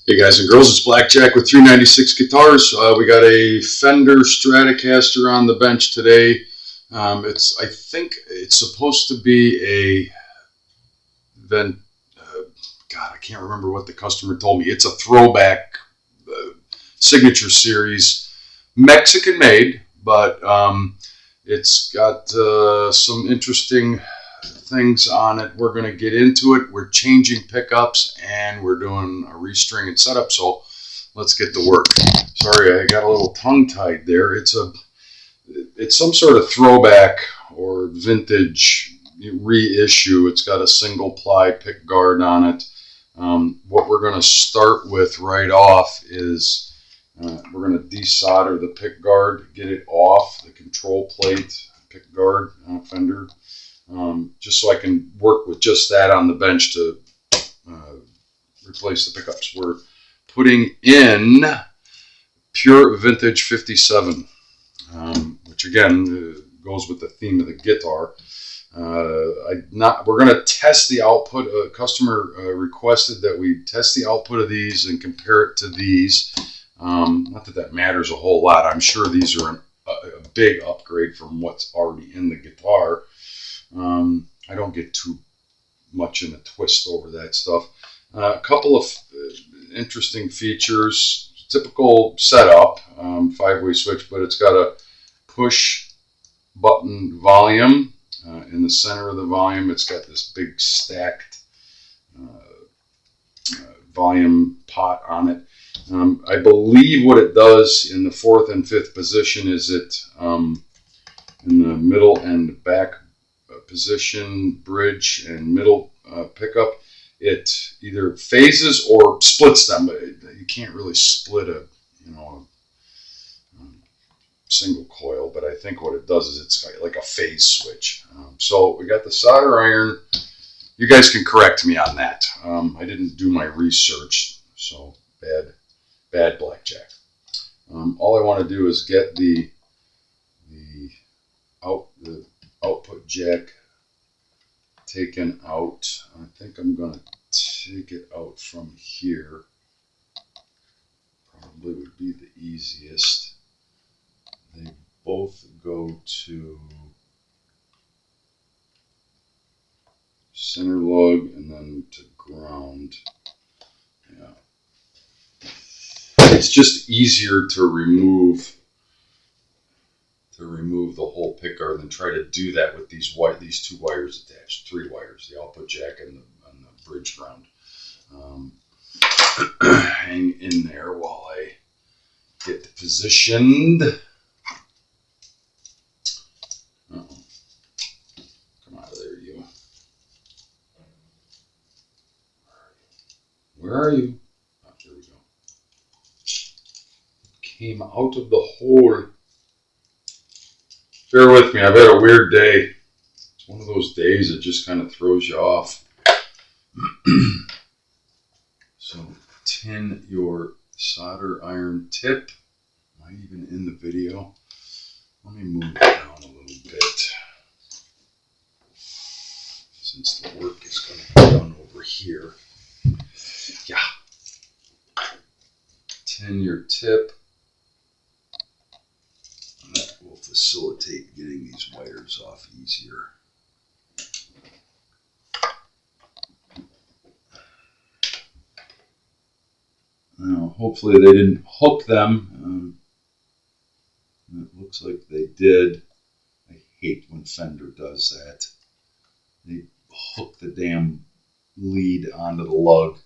Hey guys and girls, it's Blackjack with 396 Guitars. We got a Fender Stratocaster on the bench today. I think it's supposed to be God, I can't remember what the customer told me. It's a throwback signature series, Mexican made, but it's got some interesting things on it. We're going to get into it. We're changing pickups and we're doing a restring and setup, so let's get to work. Sorry, I got a little tongue-tied there. It's some sort of throwback or vintage reissue. It's got a single ply pick guard on it. What we're going to start with right off is we're going to desolder the pick guard, get it off the control plate pick guard Fender. Just so I can work with just that on the bench to replace the pickups. We're putting in pure vintage 57, which again goes with the theme of the guitar. We're going to test the output. A customer requested that we test the output of these and compare it to these. Not that matters a whole lot. I'm sure these are a big upgrade from what's already in the guitar. I don't get too much in a twist over that stuff. A couple of interesting features. Typical setup, 5-way switch, but it's got a push button volume. In the center of the volume, it's got this big stacked volume pot on it. I believe what it does in the 4th and 5th position is it in the middle and back position, bridge, and middle pickup, it either phases or splits them. You can't really split a single coil, but I think what it does is it's like a phase switch. So we got the solder iron. You guys can correct me on that. I didn't do my research, so bad Blackjack. All I want to do is get the output jack taken out. I think I'm going to take it out from here. Probably would be the easiest. They both go to center lug and then to ground. Yeah. It's just easier to remove the whole pick guard than try to do that with these 2 wires attached, 3 wires, the output jack and the bridge ground. Hang in there while I get positioned. Come out of there, you. Where are you? Oh, there we go. Came out of the hole. Bear with me, I've had a weird day. It's one of those days that just kind of throws you off. So, tin your solder iron tip. Am I even in the video? Let me move it down a little bit, since the work is going to be done over here. Yeah. Tin your tip. That will facilitate getting these wires off easier. Now, hopefully they didn't hook them. It looks like they did. I hate when Fender does that. They hook the damn lead onto the lug.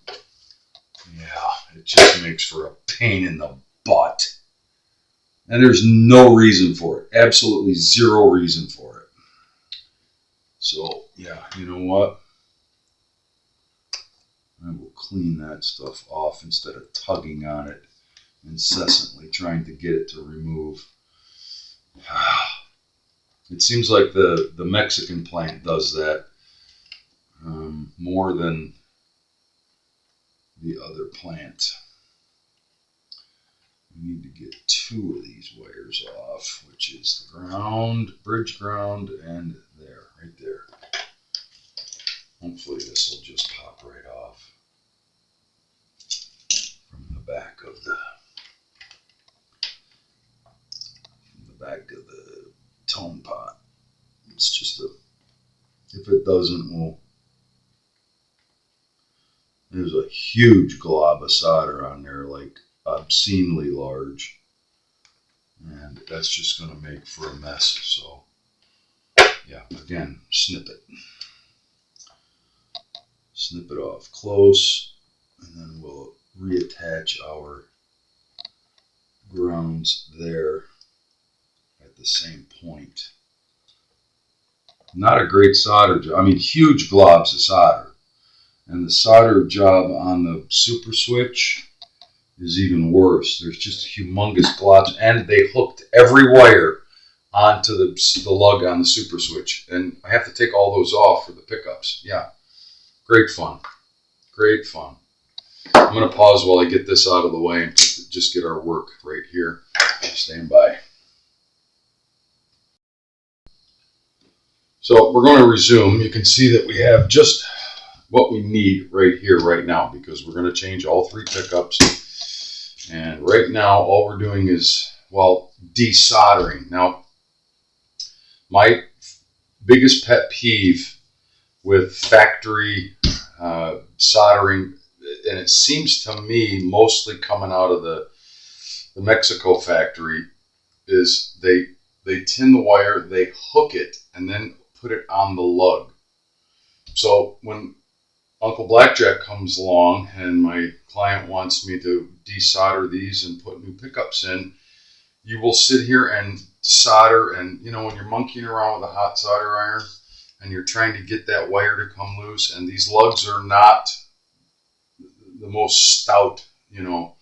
Yeah, it just makes for a pain in the butt. And there's no reason for it. Absolutely zero reason for it. So, yeah, you know what? I will clean that stuff off instead of tugging on it incessantly, trying to get it to remove. It seems like the Mexican plant does that more than the other plant. We need to get 2 of these wires off, which is the ground, bridge ground, and there, right there. Hopefully this will just pop right off from back of the tone pot. It's just if it doesn't, there's a huge glob of solder on there, like obscenely large, and that's just going to make for a mess. So yeah, again, snip it off close, and then we'll reattach our grounds there at the same point. Not a great solder job. I mean, huge globs of solder. And the solder job on the super switch is even worse. There's just humongous globs, and they hooked every wire onto the lug on the super switch. And I have to take all those off for the pickups. Yeah, great fun. Great fun. I'm going to pause while I get this out of the way and just get our work right here. Stand by. So we're going to resume. You can see that we have just what we need right here, right now, because we're going to change all three pickups. And right now, all we're doing is, well, desoldering. Now, my biggest pet peeve with factory soldering, and it seems to me mostly coming out of the Mexico factory, is they tin the wire, they hook it, and then put it on the lug. So when Uncle Blackjack comes along and my client wants me to desolder these and put new pickups in, you will sit here and solder, and you know, when you're monkeying around with a hot solder iron and you're trying to get that wire to come loose, and these lugs are not the most stout, you know,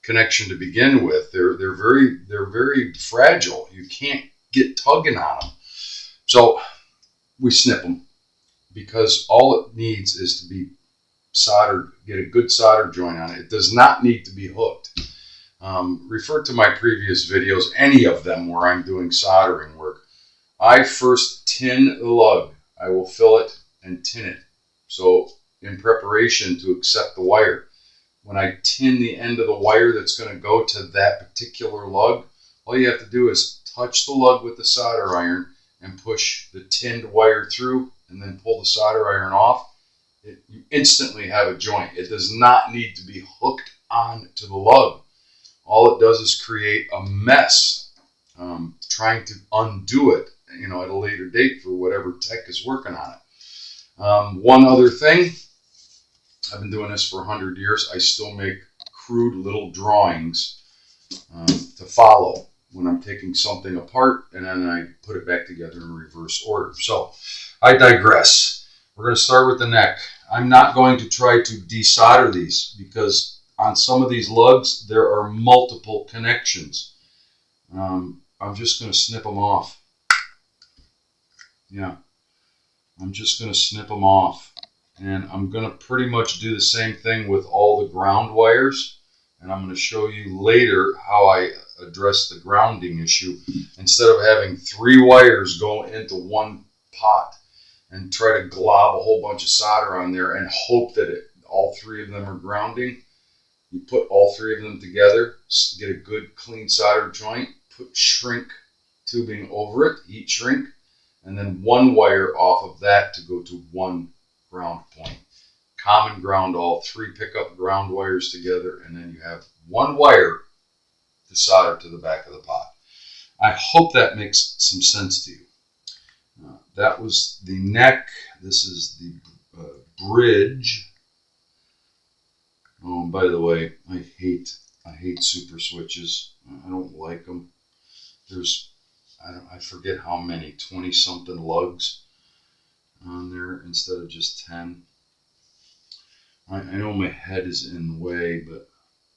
connection to begin with. They're very fragile. You can't get tugging on them. So we snip them, because all it needs is to be soldered, get a good solder joint on it. It does not need to be hooked. Refer to my previous videos, any of them where I'm doing soldering work. I first tin the lug. I will fill it and tin it. So in preparation to accept the wire. When I tin the end of the wire that's going to go to that particular lug, all you have to do is touch the lug with the solder iron and push the tinned wire through, and then pull the solder iron off. You instantly have a joint. It does not need to be hooked on to the lug. All it does is create a mess, trying to undo it, you know, at a later date for whatever tech is working on it. One other thing, I've been doing this for 100 years. I still make crude little drawings to follow when I'm taking something apart, and then I put it back together in reverse order. So I digress. We're going to start with the neck. I'm not going to try to desolder these, because on some of these lugs there are multiple connections. I'm just going to snip them off. Yeah, I'm just going to snip them off. And I'm going to pretty much do the same thing with all the ground wires. And I'm going to show you later how I address the grounding issue. Instead of having three wires go into one pot and try to glob a whole bunch of solder on there and hope that all three of them are grounding, you put all three of them together, get a good clean solder joint, put shrink tubing over it, heat shrink, and then one wire off of that to go to one ground point. Common ground all three pickup ground wires together, and then you have one wire to solder to the back of the pot. I hope that makes some sense to you. That was the neck. This is the bridge. Oh, and by the way, I hate super switches. I don't like them. There's, I forget how many, 20 something lugs on there instead of just 10. I know my head is in the way, but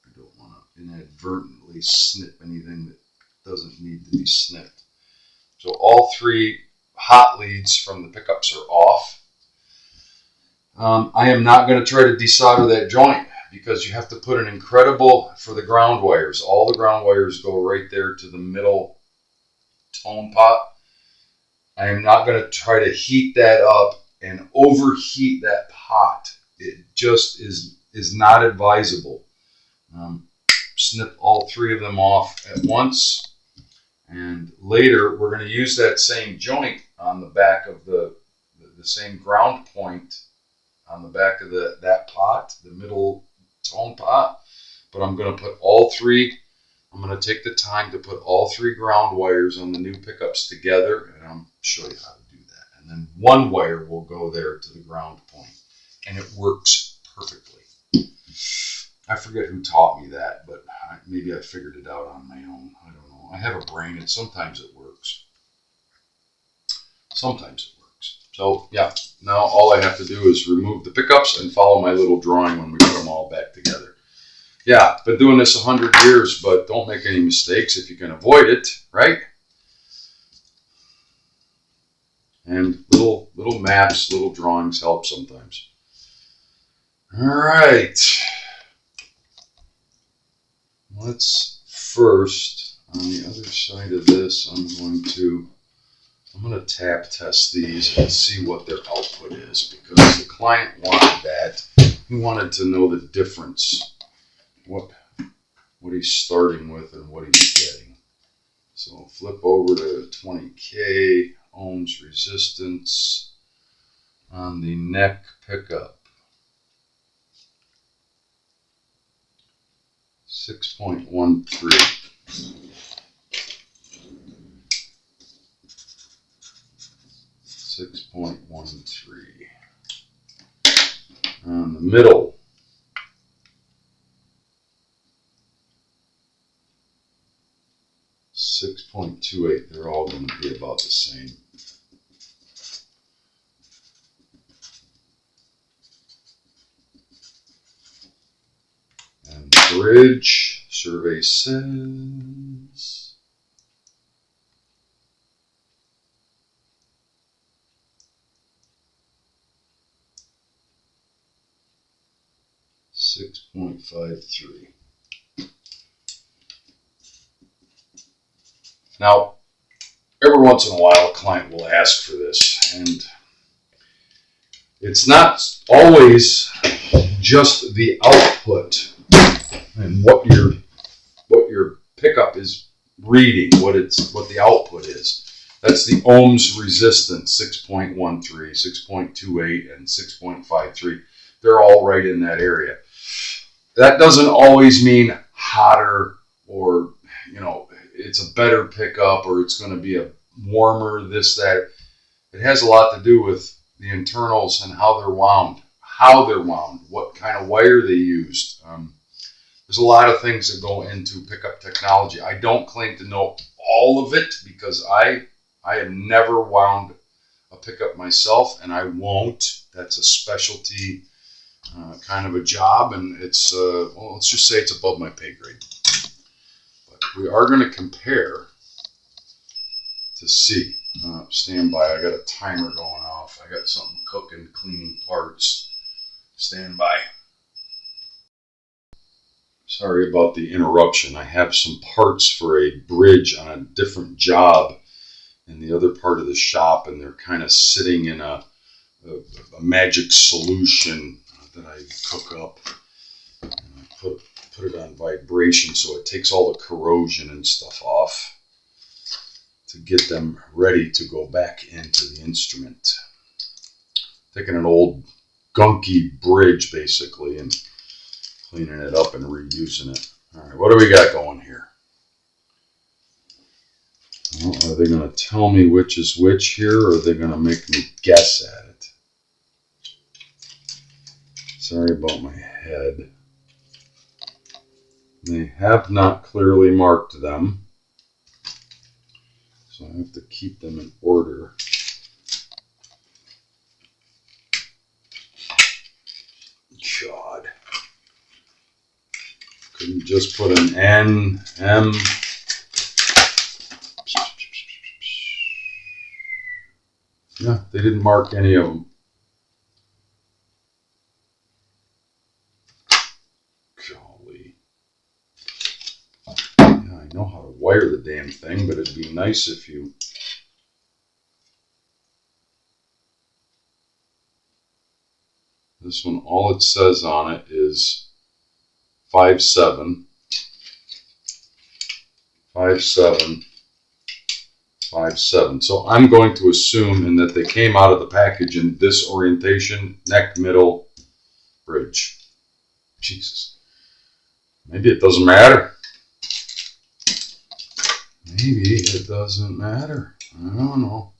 I don't want to inadvertently snip anything that doesn't need to be snipped. So all three hot leads from the pickups are off. I am not going to try to desolder that joint, because you have to put an incredible, for the ground wires, all the ground wires go right there to the middle tone pot. I am not going to try to heat that up and overheat that pot. It just is not advisable. snip all three of them off at once. And later, we're going to use that same joint on the back of the same ground point on the back of that pot, the middle tone pot. But I'm going to put all three, I'm going to take the time to put all three ground wires on the new pickups together, and I'll show you how to do that. And then one wire will go there to the ground point, and it works perfectly. I forget who taught me that, but maybe I figured it out on my own. I don't know. I have a brain, and sometimes it works. Sometimes it works. So, yeah, now all I have to do is remove the pickups and follow my little drawing when we put them all back together. Yeah, been doing this 100 years, but don't make any mistakes if you can avoid it, right? And little maps, little drawings help sometimes. All right. Let's first, on the other side of this, I'm going to tap test these and see what their output is, because the client wanted that. He wanted to know the difference, what he's starting with and what he's getting. So flip over to 20K ohms resistance on the neck pickup. 6.13. On the middle, 6.28. They're all going to be about the same. And bridge, survey says 6.53. Now, every once in a while, a client will ask for this, and it's not always just the output and what your pickup is reading, what the output is. That's the ohms resistance, 6.13, 6.28, and 6.53. They're all right in that area. That doesn't always mean hotter or, it's a better pickup or it's going to be a warmer, this, that. It has a lot to do with the internals and how they're wound, what kind of wire they used. There's a lot of things that go into pickup technology. I don't claim to know all of it because I have never wound a pickup myself, and I won't. That's a specialty kind of a job, and it's, let's just say it's above my pay grade. But we are going to compare to see. Stand by. I got a timer going off. I got something cooking, cleaning parts. Stand by. Sorry about the interruption. I have some parts for a bridge on a different job in the other part of the shop, and they're kind of sitting in a magic solution that I cook up. And I put it on vibration so it takes all the corrosion and stuff off to get them ready to go back into the instrument. Taking an old gunky bridge basically and cleaning it up and reusing it. All right, what do we got going here? Well, are they going to tell me which is which here, or are they going to make me guess at it? Sorry about my head. They have not clearly marked them, so I have to keep them in order. God. Couldn't just put an N, M. Yeah, they didn't mark any of them. Golly. Yeah, I know how to wire the damn thing, but it'd be nice if you... This one, all it says on it is 5/7. 5/7, 5/7. So I'm going to assume in that they came out of the package in this orientation: neck, middle, bridge. Jesus. Maybe it doesn't matter. Maybe it doesn't matter. I don't know.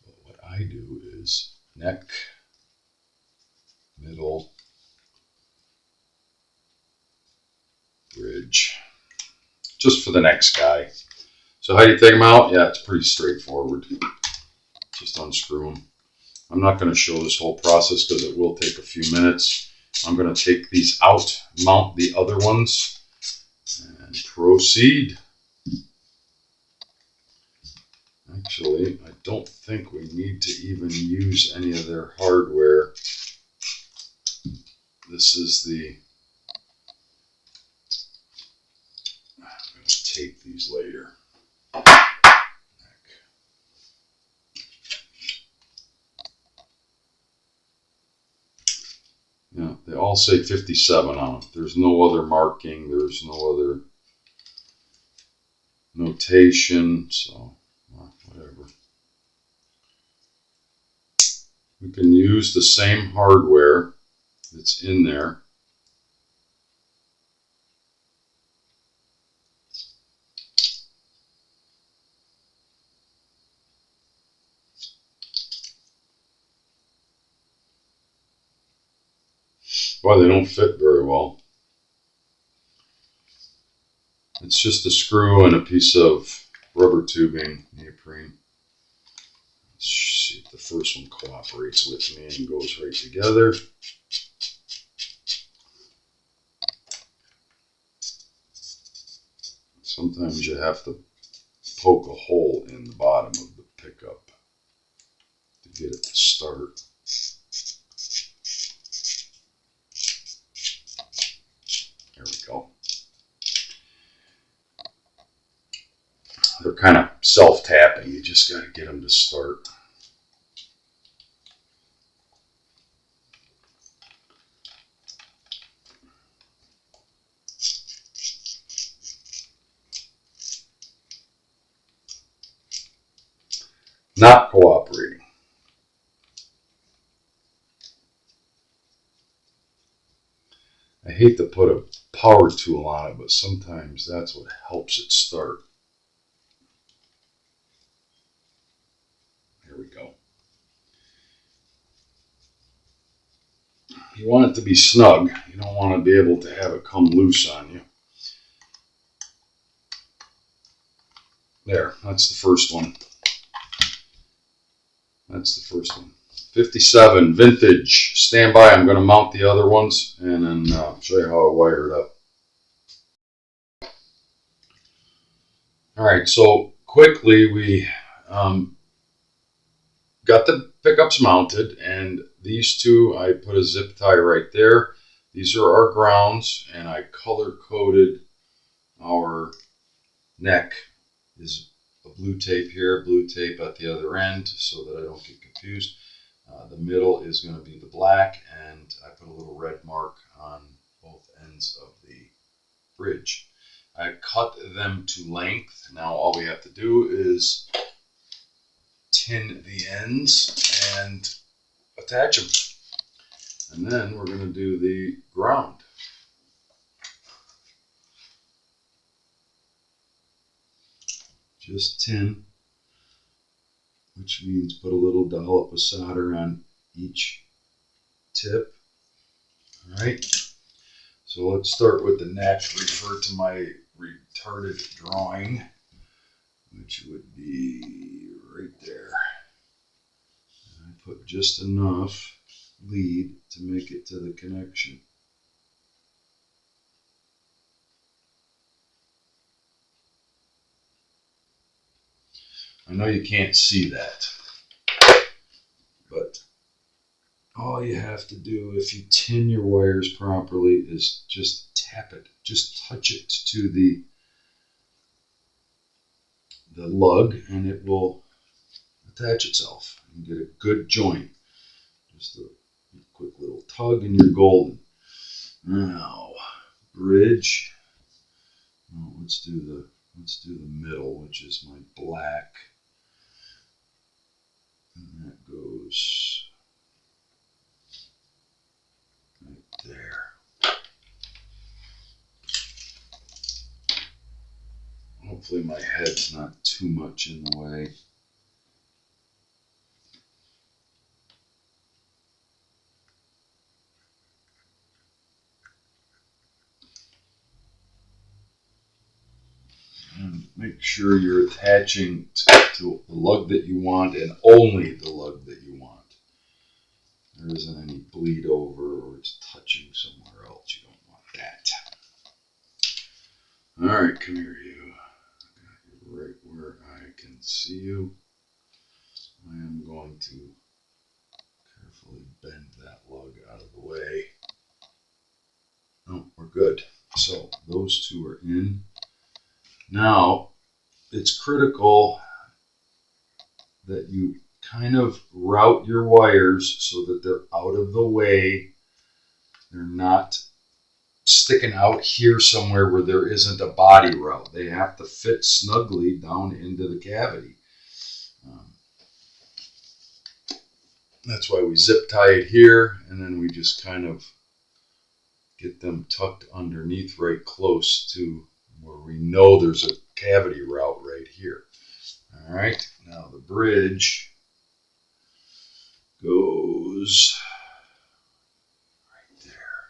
But what I do is neck, middle, bridge. Just for the next guy. So how do you take them out? Yeah, it's pretty straightforward. Just unscrew them. I'm not going to show this whole process because it will take a few minutes. I'm going to take these out, mount the other ones, and proceed. Actually, I don't think we need to even use any of their hardware. This is the... I'm going to tape these later. Yeah, they all say 57 on them. There's no other marking. There's no other notation. So, well, whatever. We can use the same hardware that's in there. Well, they don't fit very well. It's just a screw and a piece of rubber tubing, neoprene. Let's see if the first one cooperates with me and goes right together. Sometimes you have to poke a hole in the bottom of the pickup to get it to start. There we go. They're kind of self-tapping. You just got to get them to start. Not cooperating. I hate to put a power tool on it, but sometimes that's what helps it start. Here we go. You want it to be snug. You don't want to be able to have it come loose on you. There, that's the first one. That's the first one. 57, vintage. Stand by. I'm going to mount the other ones and then show you how I wire it up. All right, so quickly we got the pickups mounted, and these two I put a zip tie right there. These are our grounds, and I color coded our neck. Is a blue tape here, blue tape at the other end so that I don't get confused. The middle is going to be the black, and I put a little red mark on both ends of the bridge. I cut them to length. Now all we have to do is tin the ends and attach them. And then we're going to do the ground. Just tin, which means put a little dollop of solder on each tip. All right, so let's start with the neck. Refer to my retarded drawing, which would be right there. And I put just enough lead to make it to the connection. I know you can't see that, but all you have to do if you tin your wires properly is just tap it, just touch it to the lug, and it will attach itself and get a good joint. Just a quick little tug and you're golden. Now, bridge. let's do the middle, which is my black. And that goes right there. Hopefully my head's not too much in the way. And make sure you're attaching to the lug that you want and only the lug that you want. There isn't any bleed over or it's touching somewhere else. You don't want that. All right, come here, you. Right where I can see you. I am going to carefully bend that lug out of the way. Oh, we're good. So those two are in. Now, it's critical that you kind of route your wires so that they're out of the way. They're not sticking out here somewhere where there isn't a body route. They have to fit snugly down into the cavity. That's why we zip tie it here, and then we just kind of get them tucked underneath right close to where we know there's a cavity route right here. All right, now the bridge goes right there.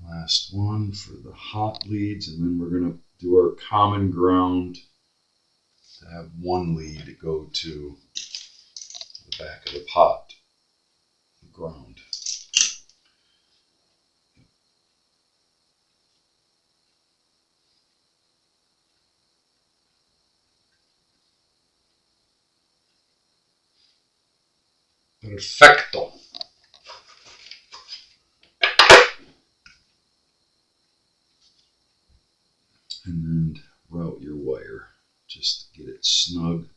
Last one for the hot leads, and then we're going to do our common ground to have one lead go to the back of the pot, the ground. Perfecto. And then route your wire. Just get it snug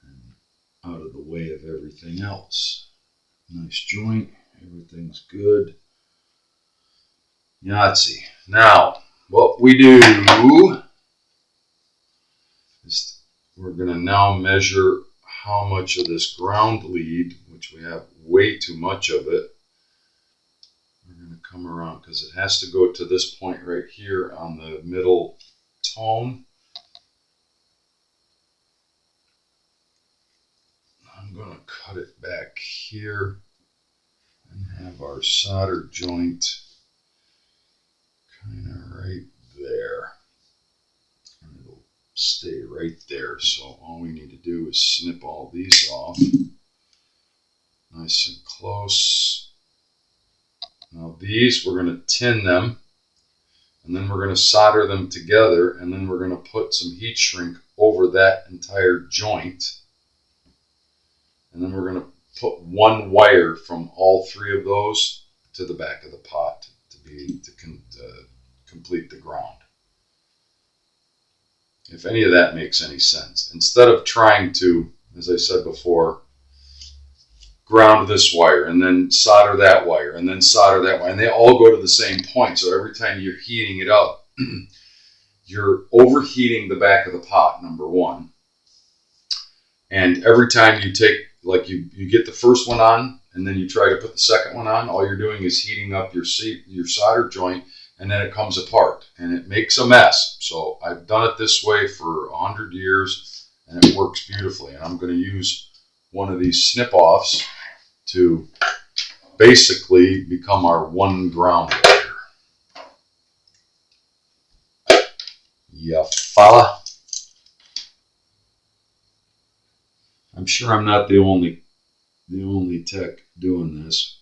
and out of the way of everything else. Nice joint. Everything's good. Yahtzee. Now, what we do is we're going to now measure how much of this ground lead, which we have way too much of it. We're going to come around because it has to go to this point right here on the middle tone. I'm going to cut it back here and have our solder joint kind of right there. And it'll stay right there. So all we need to do is snip all these off. Nice and close. Now these, we're going to tin them. And then we're going to solder them together. And then we're going to put some heat shrink over that entire joint. And then we're going to put one wire from all three of those to the back of the pot to complete the ground. If any of that makes any sense. Instead of trying to, as I said before, ground this wire and then solder that wire and then solder that wire, and they all go to the same point. So every time you're heating it up, you're overheating the back of the pot, number one. And every time you take, like you get the first one on and then you try to put the second one on, all you're doing is heating up your solder joint, and then it comes apart and it makes a mess. So I've done it this way for 100 years and it works beautifully. And I'm going to use one of these snip-offs to basically become our one ground wire. Ya fella. I'm sure I'm not the only tech doing this.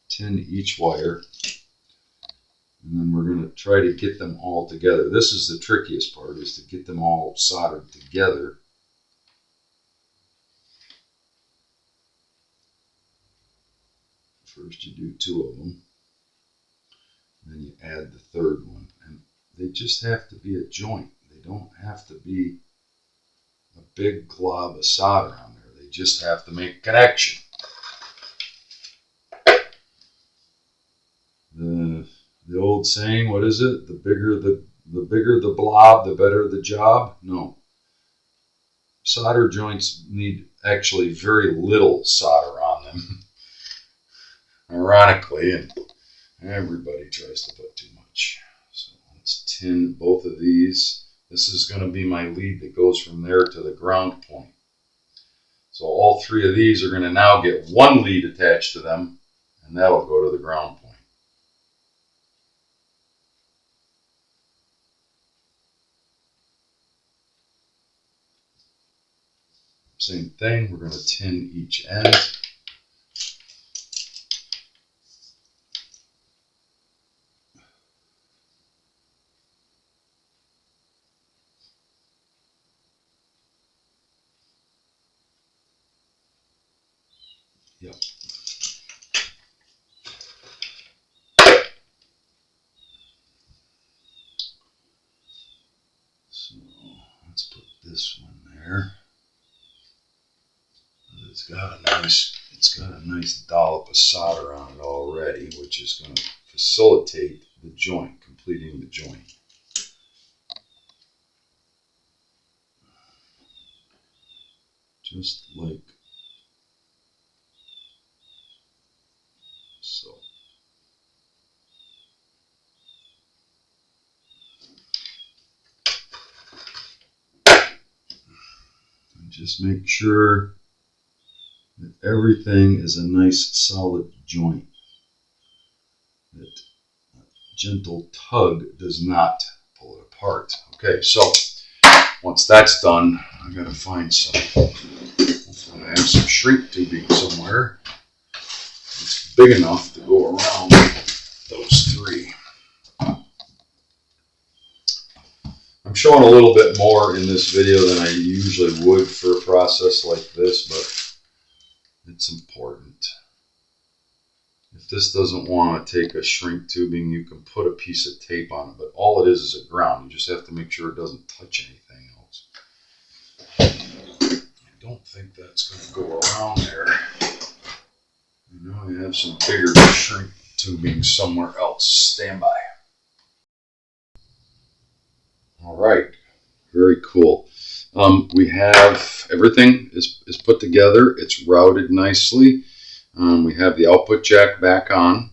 Tin each wire, and then we're going to try to get them all together. This is the trickiest part, is to get them all soldered together. First you do two of them, then you add the third one, and they just have to be a joint. They don't have to be a big glob of solder on there. They just have to make a connection. The old saying, what is it? The bigger the blob, the better the job? No. Solder joints need actually very little solder on them. Ironically, and everybody tries to put too much. So let's tin both of these. This is going to be my lead that goes from there to the ground point. So all three of these are going to now get one lead attached to them, and that will go to the ground point. Same thing, we're going to tin each end. Yep. So let's put this one there. It's got a nice dollop of solder on it already, which is going to facilitate the joint, completing the joint. Just like so. And just make sure that everything is a nice solid joint. That gentle tug does not pull it apart. Okay, so once that's done, I gotta find some. I have some shrink tubing somewhere. It's big enough to go around those three. I'm showing a little bit more in this video than I usually would for a process like this, but it's important. If this doesn't want to take a shrink tubing, you can put a piece of tape on it, but all it is a ground. You just have to make sure it doesn't touch anything else. I don't think that's going to go around there. I know I have some bigger shrink tubing somewhere else. Stand by. All right, very cool. We have everything is put together. It's routed nicely. We have the output jack back on.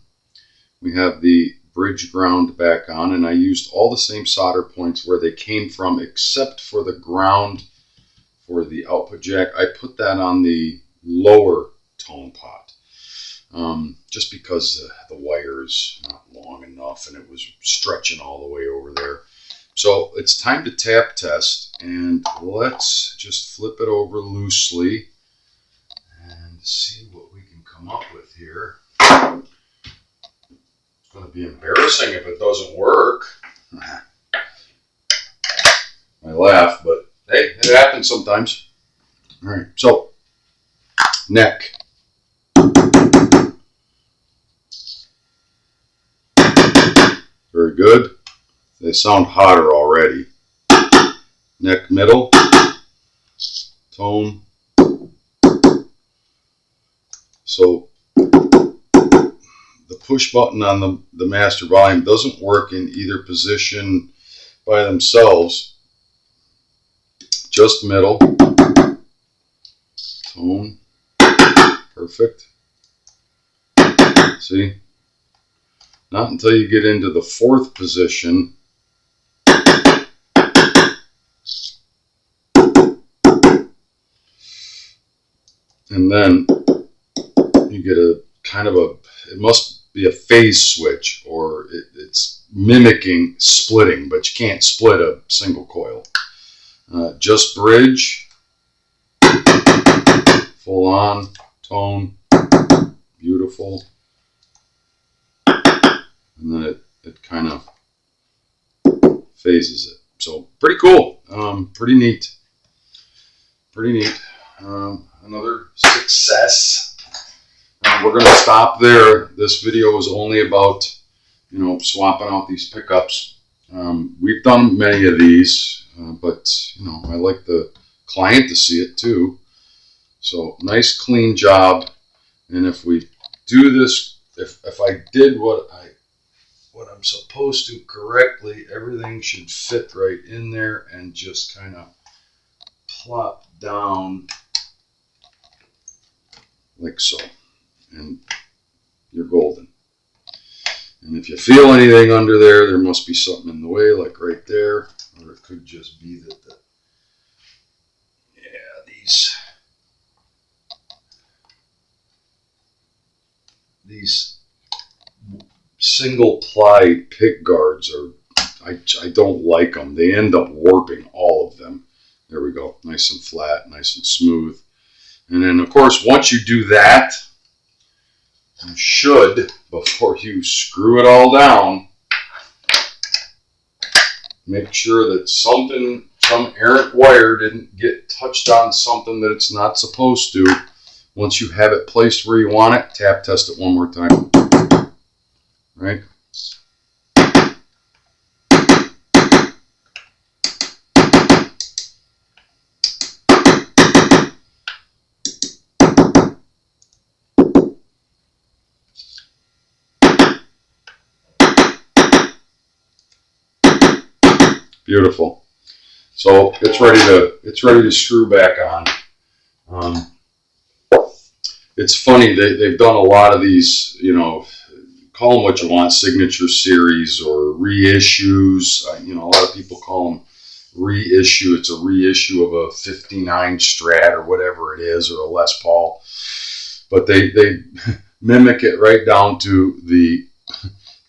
We have the bridge ground back on, and I used all the same solder points where they came from, except for the ground for the output jack. I put that on the lower tone pot, just because the wire is not long enough, and it was stretching all the way over there. So it's time to tap test, and let's just flip it over loosely and see what we can come up with here. It's going to be embarrassing if it doesn't work. I laugh, but hey, it happens sometimes. All right, so neck. Very good. They sound hotter already. Neck middle, tone. So the push button on the master volume doesn't work in either position by themselves. Just middle, tone, perfect. See? Not until you get into the fourth position and then you get a kind of it must be a phase switch, or it's mimicking splitting, but you can't split a single coil. Just bridge, full on, tone, beautiful. And then it kind of phases it. So pretty cool, pretty neat, pretty neat. Another success. We're going to stop there. This video is only about, swapping out these pickups. We've done many of these, but I like the client to see it too. So nice clean job. And if we do this, if I did what I what I'm supposed to correctly, everything should fit right in there and just kind of plop down like so, and you're golden. And if you feel anything under there, there must be something in the way, like right there, or it could just be that these single ply pick guards are, I don't like them. They end up warping all of them. There we go, nice and flat, nice and smooth. And then of course, once you do that, you should, before you screw it all down, make sure that some errant wire didn't get touched on something that it's not supposed to. Once you have it placed where you want it, tap test it one more time. Right? Beautiful. So it's ready to screw back on. It's funny, they've done a lot of these, you know, call them what you want, signature series or reissues. You know, a lot of people call them reissue. It's a reissue of a 59 Strat or whatever it is, or a Les Paul. But they mimic it right down to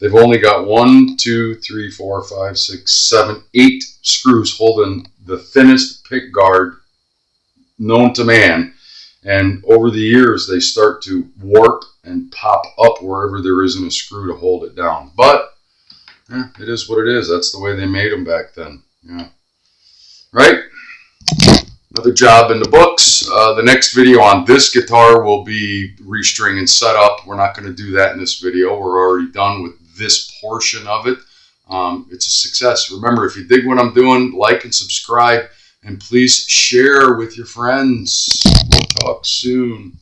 they've only got 1, 2, 3, 4, 5, 6, 7, 8 screws holding the thinnest pick guard known to man. And over the years, they start to warp and pop up wherever there isn't a screw to hold it down. But it is what it is. That's the way they made them back then. Yeah. Right? Another job in the books. The next video on this guitar will be restring and setup. We're not going to do that in this video. We're already done with this portion of it. It's a success. Remember, if you dig what I'm doing, like and subscribe. And please share with your friends. We'll talk soon.